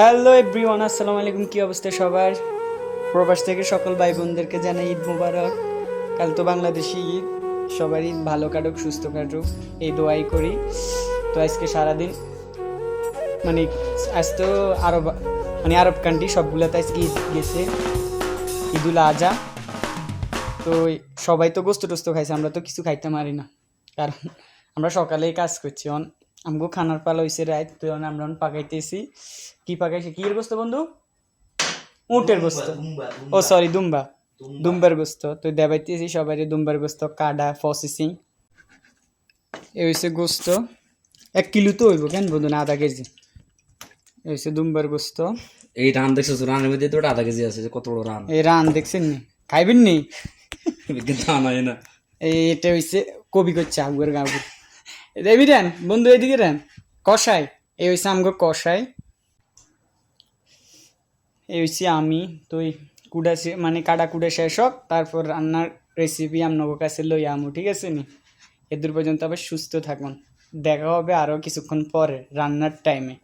Hello everyone, আসসালামু আলাইকুম। কি অবস্থা সবার? প্রবাস থেকে সকল ভাই বোনদেরকে জানাই ঈদ মুবারক। কাল তো বাংলাদেশি ঈদ, সবার ঈদ ভালো কাটুক, সুস্থ কাটুক, এই দোয়াই করি। তো আজকে সারাদিন মানে আজ তো আরব কান্ট্রি সবগুলোতে আজকে ঈদ গেছে, ঈদুল আজহা। তো সবাই তো গোস্ত টোস্ত খাইছে, আমরা তো কিছু খাইতে পারি না, কারণ আমরা সকালেই কাজ করছি। আমগো খানার পালা হয়েছে রাত, তো আমরা পাকাইতেছি। কি পাকাইছি? কি এর গোস্ত বন্ধু? উটের গোস্ত। ও সরি, দুম্বার গোস্ত। তো দেবাইতেছি সবাই দুম্বার গোস্ত, কাডা প্রসেসিং। এ হয়েছে গোস্ত 1 কিলো, তো হইব কেন বন্ধু, না 1/2 কেজি। এ হয়েছে দুম্বার গোস্ত। এই রান দেখছো? রানের মধ্যে তো 1/2 কেজি আছে, কত বড় রান! এই রান দেখছেন নি? খাইবেন নি? না। এটা হয়েছে কবি করছে আগুয়ের গাগুর। দেবি রান বন্ধু, এদিকে রান। কষাই, এই হয়েছে আমগো কষাই। এই হচ্ছে আমি তুই কুড়া মানে কাটা কুড়ে শেষ হোক, তারপর রান্নার রেসিপি আপনার কাছে লই আমু, ঠিক আছে নি? এদূর পর্যন্ত আবার সুস্থ থাকুন, দেখা হবে আরো কিছুক্ষণ পরে রান্নার টাইমে।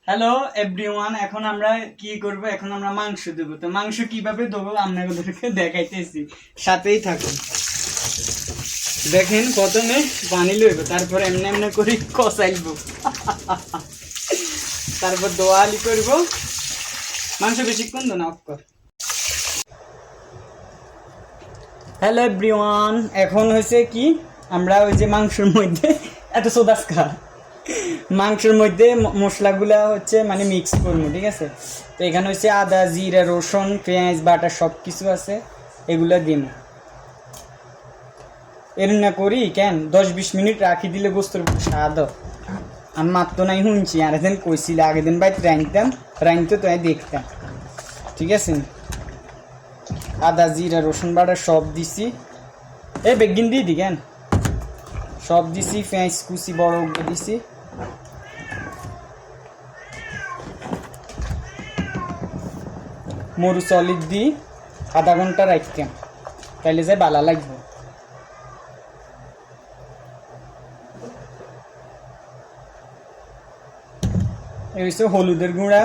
হ্যালো এভরিওয়ান, এখন আমরা কি করব? এখন আমরা মাংস দেবো। তো মাংস কিভাবে দেবো আপনাদেরকে দেখাইতেছি, সাথেই থাকুন। দেখেন, প্রথমে পানি লইব, তারপর এমনি এমনি করে কষাইব, তারপর দোয়ালি করব। মাংস বেশিক্ষণ দো না, অফ কর। হ্যালো এভরিওয়ান, এখন হয়েছে কি, আমরা ওই যে মাংসের মধ্যে এত সোদাস খা মাংসের মধ্যে মশলাগুলা হচ্ছে মানে মিক্স করবো, ঠিক আছে? তো এখানে হচ্ছে আদা, জিরা, রসুন, পেঁয়াজ বাটা সব কিছু আছে, এগুলা দিন। এর না করি কেন 10-20 মিনিট রাখি দিলে গোস্তর স্বাদ। আমি মাত্র নাই শুনছি, আর একদিন কইছিল, আগের দিন বাইতে রাঁধতো তো দেখতাম, ঠিক আছে? আদা, জিরা, রসুন বাটা সব দিছি। এই বেগিন দিয়ে দি কেন, সব দিছি। পেঁয়াজ কুচি বড় দিছি। মরুচ অলিভ দি আধা ঘন্টা রাখতাম, তাইলে যাই ভালো লাগবে। এই হচ্ছে হলুদের গুঁড়া,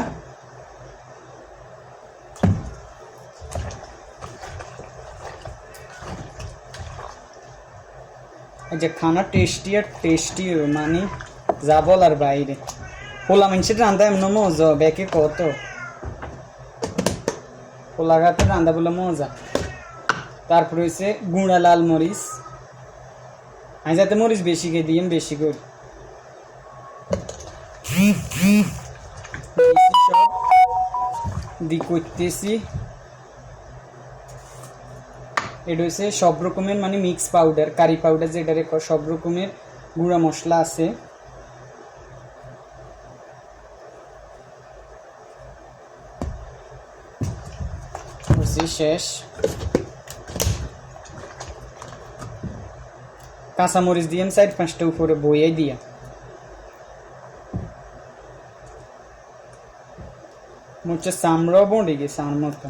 এই যে খানা টেস্টি আর টেস্টি মানে যা বলার বাইরে। পোলা মানুষের রান্না এমন মজা, ব্যাকে কত পোলা ঘাতে রান্না বলে মজা। তারপরে হচ্ছে গুঁড়া লাল মরিচ, আমি যাতে মরিচ বেশি খেয়ে দিই বেশি করে সব দি করতেছি। এটা হচ্ছে সব রকমের মানে মিক্স পাউডার, কারি পাউডার যেটা সব রকমের গুঁড়া মশলা আছে। শেষ। কাঁচামরিচ দিয়ে 4-5টা উপরে বইয়ে দিয়া মুচ্ছে চামড়াও বঁড়ে গেছে আমার মতো।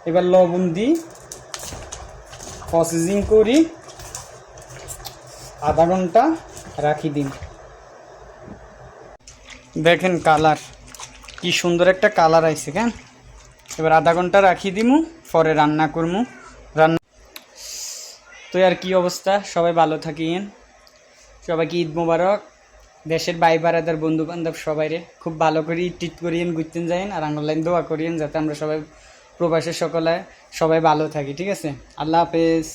এবার লবণ দিই, প্রসেসিং করি, আধা ঘন্টা রাখি দিন। দেখেন কালার কি সুন্দর একটা কালার আইছে কেন। এবার আধা ঘন্টা রাখি দিমু, পরে রান্না করমু। তো আর কি অবস্থা, সবাই ভালো থাকিয়েন, সবাইকে ঈদ মোবারক। দেশের ভাই বারাদার বন্ধু বান্ধব সবাইরে খুব ভালো করে ট্রিট করিয়েন, ঘুরতেন যাইন, আর অনলাইন দোয়া করিয়েন যাতে আমরা সবাই প্রবাসের সবাই ভালো থাকি, ঠিক আছে? আল্লাহ হাফেজ।